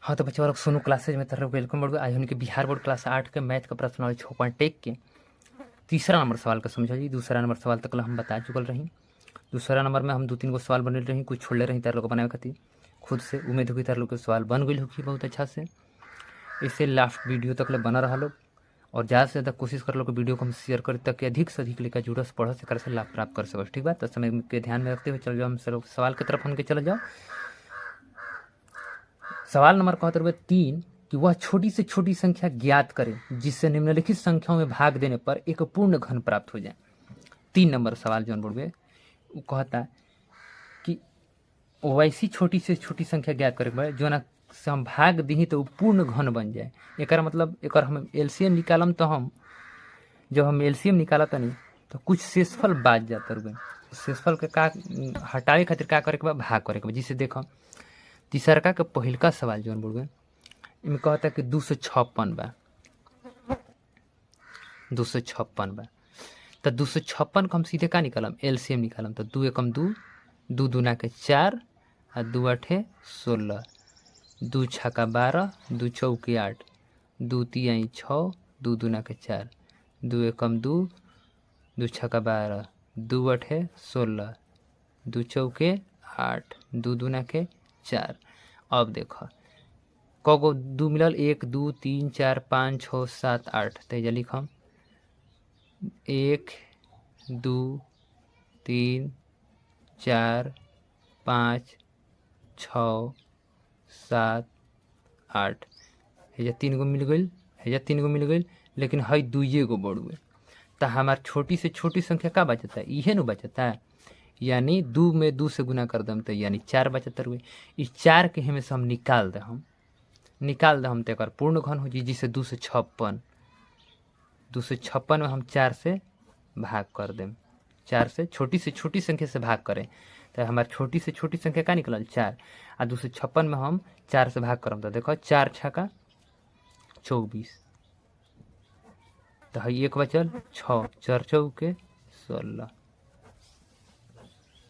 हाँ तो बच्चा लोग सुनो क्लासेज में तरह वेलकम बोल आज उनके बिहार बोर्ड क्लास 8 के मैथ का प्रश्न 6.1 के तीसरा नंबर सवाल का समझो जी। दूसरा नंबर सवाल तक हम बता चुकल रही। दूसरा नंबर में हम 2-3 गो सवाल बन रही, कुछ छोड़ले रही तार लोग बनाए खातिर। खुद से उम्मीद होगी तार लोग के सवाल बन गई होगी बहुत अच्छा से। इससे लास्ट वीडियो तक ले बना रहा लोग और ज़्यादा से ज़्यादा कोशिश कर लो कि वीडियो को हम शेयर करें ताकि अधिक से अधिक लेकर जुड़स पढ़ से लाभ प्राप्त कर सको। ठीक बात तो समय के ध्यान में रखते हुए चल जाओ हम सवाल की तरफ हमके चले जाओ। सवाल नंबर 3 कि वह छोटी से छोटी संख्या ज्ञात करे जिससे निम्नलिखित संख्याओं में भाग देने पर एक पूर्ण घन प्राप्त हो जाए। 3 नंबर सवाल जो बोलबे वो कहता है कि वैसी छोटी से छोटी संख्या ज्ञात करे जो ना से हम भाग दी तो पूर्ण घन बन जाए। एक मतलब एक हम एलसीएम निकालम तो हम जब हम एलसीएम निकाला तो नहीं तो कुछ शेषफल बाज जाता रुपये। शेषफल के का हटावे खातिर का करे के बाद भाग करे के बाद। जिसे देखो तीसरका के पहिलका सवाल जो बोलबे इनमें कहता है कि 256 बा 256 बा तो 256 को हम सीधे का निकालम एलसीएम निकालम तो 2 एकम 2 2 दूना के 4 और 2 आठे 16 2 छक्का 12 2 चौके 8 2 तिहाई 6 2 दूना के 4 2 एकम 2 2 छक्का 12 2 आठे 16 2 चौके 8 2 दूना के 4। अब देखो कगो 2 मिलल 1 2 3 4 5 6 7 8 तेजा लिखम 1 2 3 4 5 6 7 8 हेजा 3 गो मिल गई हेजा 3 गो मिल गई लेकिन हई 2 गो बढ़ुए तो हमार छोटी से छोटी संख्या का बचता है इहे न बचता है यानी 2 में 2 से गुना कर दम तो यानी 4 बचता रुए। इस 4 के हमें से हम निकाल दे हम तो एक पूर्ण घन हो जी जिसे 256 में हम 4 से भाग कर दें 4 से छोटी संख्या से भाग करें तो हमारे छोटी से छोटी संख्या का निकल 4 और 256 में हम 4 से भाग करम तो देखो 4 छक्का 24 तो हई एक बचल 6 4 चौके 16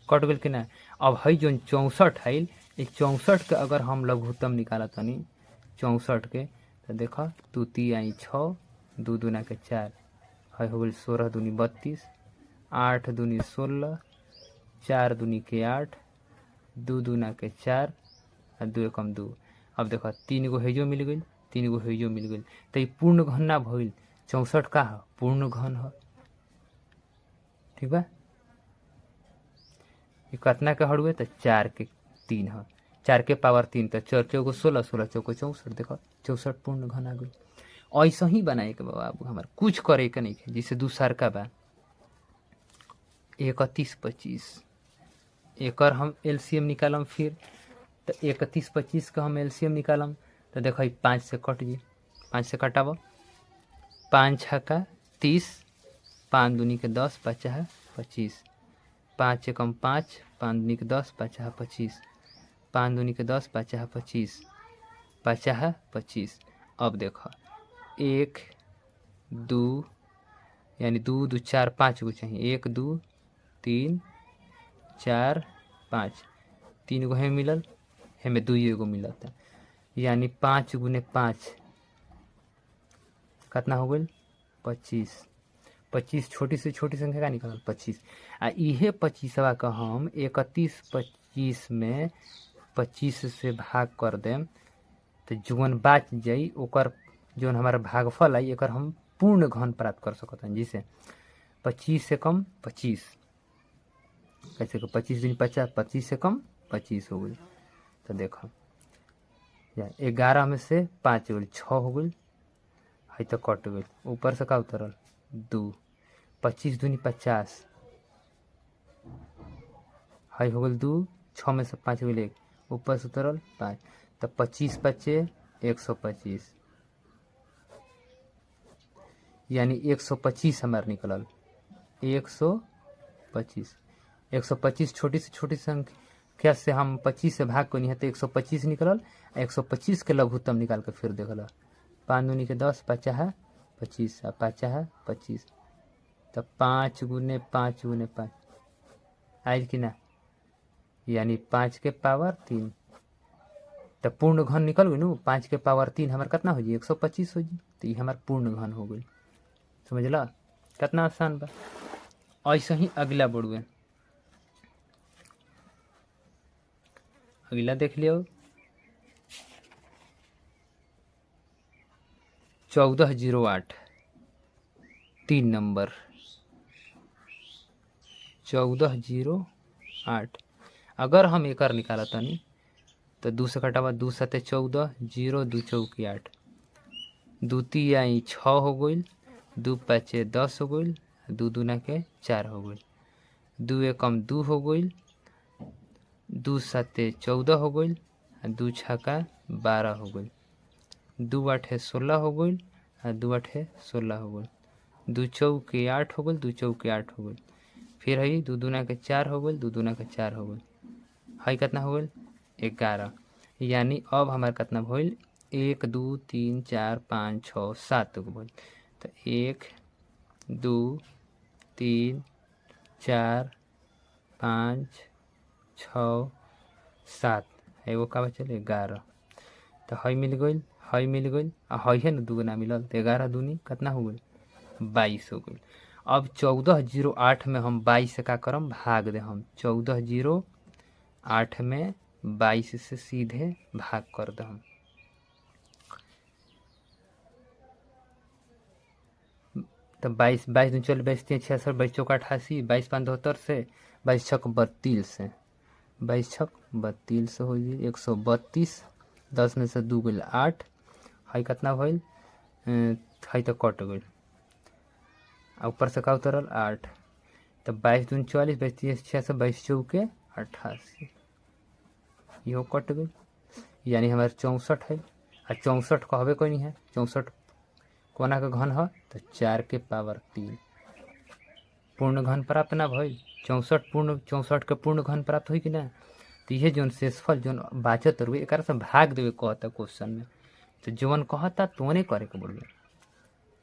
कट गल कि ना। अब हई जो 64 है एक 64 के अगर हम लघुत्तम निकाला तनी 64 के तो देखो 2 तिहाई 6 2 दूना के 4 है हो गई 16 दूनी 32 8 दूनी 16 4 दूनी के 8 2 दूना के 4 और 2 एकम 2। अब देखो 3 गो हेजो मिल गई 3 गो हेजो मिल गई तो ये पूर्ण घन ना भइल 64 का है पूर्ण घन है। ठीक बा ये कितना के हड़ुए तो 4 के 3 है 4 के पावर 3 तो 4 चौको 16 16 चौको 64 देखो 64 पूर्ण घन आ गई। ऐसा ही बनाए के बाबू हमारे कुछ करे के नहीं है जिसे दूसर का बा 31 25 एक हम एलसीएम निकालम फिर तो 31 25 का हम एलसीएम निकालम तो देखो 5 से कट जी 5 से कटाब 5 छक्का 30 5 दूनी के 10 50 25 5 एकम 5 5 दूनी के 10 50 25 5 दूनी के 10 50 25 50 25। अब देखो 1 2 यानी 2 2 4 5 गो चाहिए 1 2 3 4 5 3 गो है मिलल हमें 2 गो मिलता यानी 5 गुने 5 कितना हो गई 25 25 छोटी से छोटी संख्या का निकाल 25 आ इहे 25 का हम 31 25 में 25 से भाग कर देम तो जोन बाच जाई ओकर जोन हमारा भागफल आई एक हम पूर्ण घन प्राप्त कर सकते हैं। जिसे 25 से कम 25 कैसे को 25 दिन 50 25 से कम 25 हो गई तो देखो 11 में से 5 हो गई 6 हो गई है तो कट गई ऊपर से का उतरल 2 25 दूनी 50 है हो गई 2 6 में से 5 हो गई 1 ऊपर से उतरल 5 तो 25 बचे 125 यानी 125 हमारे निकलल 125 125 छोटी से छोटी संख्या से हम 25 से भाग को नहीं है तो 125 निकलल 125 के लघुत्तम निकाल के फिर देखल 5 दूनी के 10 50 25 50 25 तो 5 गुने 5 गुने 5 आयल कि ना यानी 5 के पावर 3 तो पूर्ण घन निकल गई नु 5 के पावर 3 हमार कितना हो जी 125 हो जी। तो ये हमार पूर्ण घन हो गई। समझला कितना आसान बा। ऐसे ही अगला बढ़ुए, अगला देख लियो 1408 3 नंबर 1408। अगर हम एकर निकाला तनी तो 2 से घटावा 2 7 14 0 2 चौकी 8 2 3 आई 6 हो गई 2 5 10 हो गई 2 दूना के 4 हो गई 2 एकम 2 हो गई 2 7 14 हो गई 2 छक्का 12 हो गई 2 8 16 हो गई 2 8 16 हो गई 2 चौके 8 हो गई 2 चौके 8 हो गई। फिर है 2 दूना के 4 हो गई 2 दूना के 4 हो गई है कितना हो गई 11। यानी अब हमारे कितना भइल 1 2 3 4 5 6 7 गो भइल। तो 1 2 3 4 5 6 7 एगो का बचल 11। तो है मिल गई आ है ना दूगो ना मिलल तो 11 दूनी कितना हो गई 22 हो गई। अब 1408 में हम 22 से का करम भाग दे हम 1408 में 22 से सीधे भाग कर दे हम। तो 22 22 दूनी 24 22 3 66 22 चौका 88 22 5 72 से 22 छक 32 से 22 छक 32 हो गई 132 10 में से 2 गई 8 है कितना भइल है तो कट गई ऊपर से का उतरल 8। तो 22 दूनी 44 22 3 66 22 चौके 88 इहो कट गई। यानी हमारे 64 है आ 64 कहबे कोई नहीं है 64 कोना के घन है तो 4 के पावर 3 पूर्ण घन प्राप्त ना भइल 64 के पूर्ण घन प्राप्त हुई कि ना। तो यह जो शेषफल जो बाचत रुए एक से भाग देवे कहता क्वेश्चन में। तो जवन कहता तोने करे के बोलिए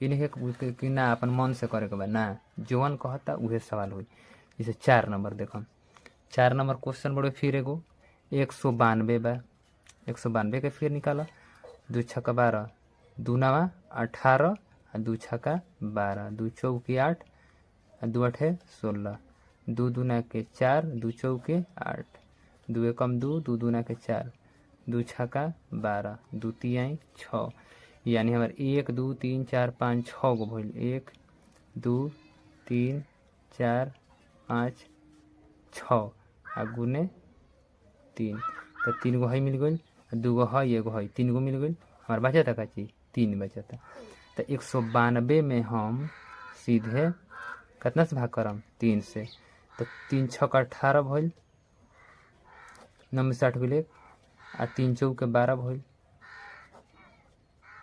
कि ना अपन मन से करे के बा ना जवन कहता उहे सवाल हुई। जैसे 4 नंबर देखो 4 नंबर क्वेश्चन बड़े फिर एगो 192 बा 192 के फिर निकाला 2 छक्का 12 2 नवा 18 2 छक्का 12 2 चौकी 8 2 8 16 2 दूना के 4 2 चौके 8 2 एकम 2 2 दूना के 4 2 छक्का 12 2 तिहाई 6। यानी हमारे 1 2 3 4 5 6 गो भइल 1 2 3 4 5 6 आ गुने 3 तो 3 गो है मिल गई 2 गो है एगो है 3 गो मिल गई हमारे बचा का चीज 3 बचा था। तो 192 में हम सीधे कितना से भाग करम 3 से। तो 3 छक्का 18 भइल 9 में 60 गई आ 3 चौके 12 भइल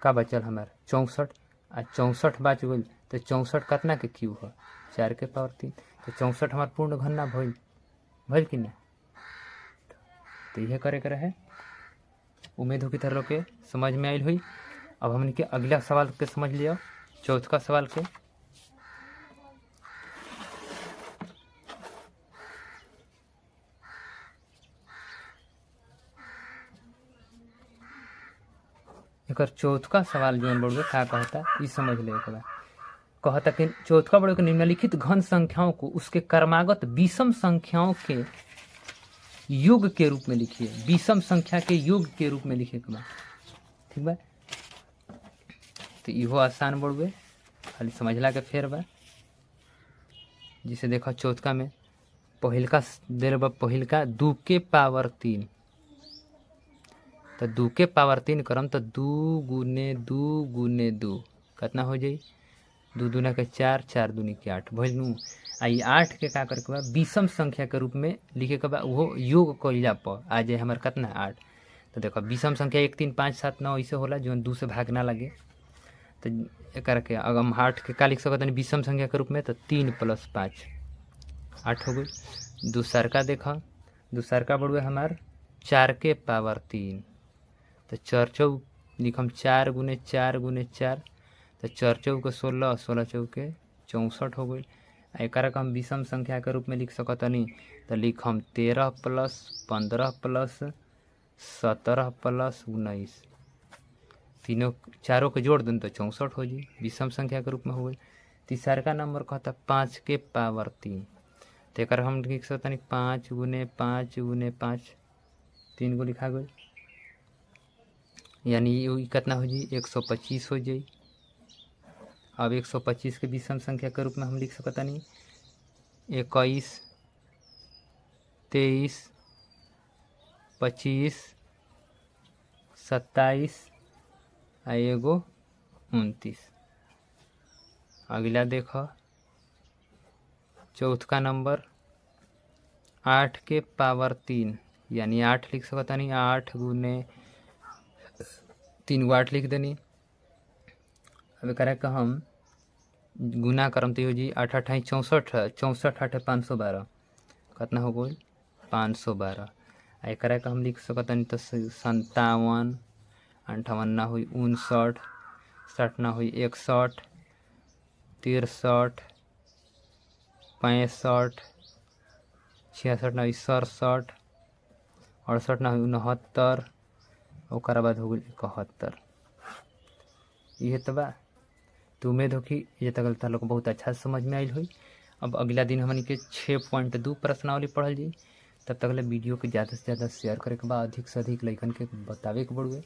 का बचल हमार 64 आ 64 बच गई। तो 64 कितना के क्यू है 4 के पावर 3 तो 64 हमार पूर्ण घन ना भइल कि ना। तो यह करे के रहे उम्मीद हो कि तरह के समझ में आयल हुई। अब हमने के अगला सवाल के समझ लिया चौथा सवाल के। एक चौथा सवाल जो बड़े क्या कहता ये समझ ले एक बार कहता कि चौथा बड़े निम्नलिखित घन संख्याओं को उसके क्रमागत विषम संख्याओं के योग के रूप में लिखिए। विषम संख्या के योग के रूप में लिखे के बाद ठीक बा। तो इहो आसान बड़ुए खाली समझला के फेर बा। जिसे देखो चौथा में पहिलका देर बा पहिलका 2 के पावर 3 तो 2 के पावर 3 करम तो 2 गुने 2 गुने 2 कितना हो जाई 2 दूना के 4 4 दूनी के 8 भइल नु। आई 8 के का करे के बा विषम संख्या के रूप में लिखे के बा वो योग कइला पर आ जाए हमार कितना 8। तो देखो विषम संख्या 1 3 5 7 9 ऐसे होला जो 2 से भाग ना लगे। तो एक के अगर हम 8 के का लिख सकते हैं विषम संख्या के रूप में तो 3 + 5 8 हो गई। दूसरका देखो दूसरका बड़ुए हमार 4 के पावर 3 तो 4 चौक लिखम 4 गुने 4 गुने 4 तो 4 चौक 16 16 चौके 64 हो गई। एक हम विषम संख्या के रूप में लिख सकतनी तो लिखम 13 + 15 + 17 + 19 तीनों चारों के जोड़ दें तो 64 हो जी, विषम संख्या के रूप में हो गई। तीसरा का नंबर कहता 5 के पावर 3, तो एक हम लिख सकते 5 × 5 × 5 3 गो लिखा गई, यानी ये कितना हो जी 125 हो जाई। अब 125 के विषम संख्या के रूप में हम लिख सकता 21 23 25 27 आ एगो 29। अगला देखो चौथा नंबर 8 के पावर 3, यानी 8 लिख सकता 8 × 3 गो 8 लिख देनी। अब एक हम गुना करम तो जी 8 8 64 64 8 512 कितना हो गई 512। एक हम लिख सकता तो 57 58 ना हुई 59 60 ना हुई 61 63 65 66 ना हुई 67 68 ना हुई 69 और बाद हो गई 71। ये तो बा, तो उम्मीद हो कि ये तक लोग बहुत अच्छा समझ में आयल हुई। अब अगला दिन हमन के 6.2 प्रश्नावली पढ़ल जी। तब तक वीडियो के ज़्यादा से ज़्यादा शेयर करे के बाद अधिक से अधिक लइकन के बतावे के पड़ुए।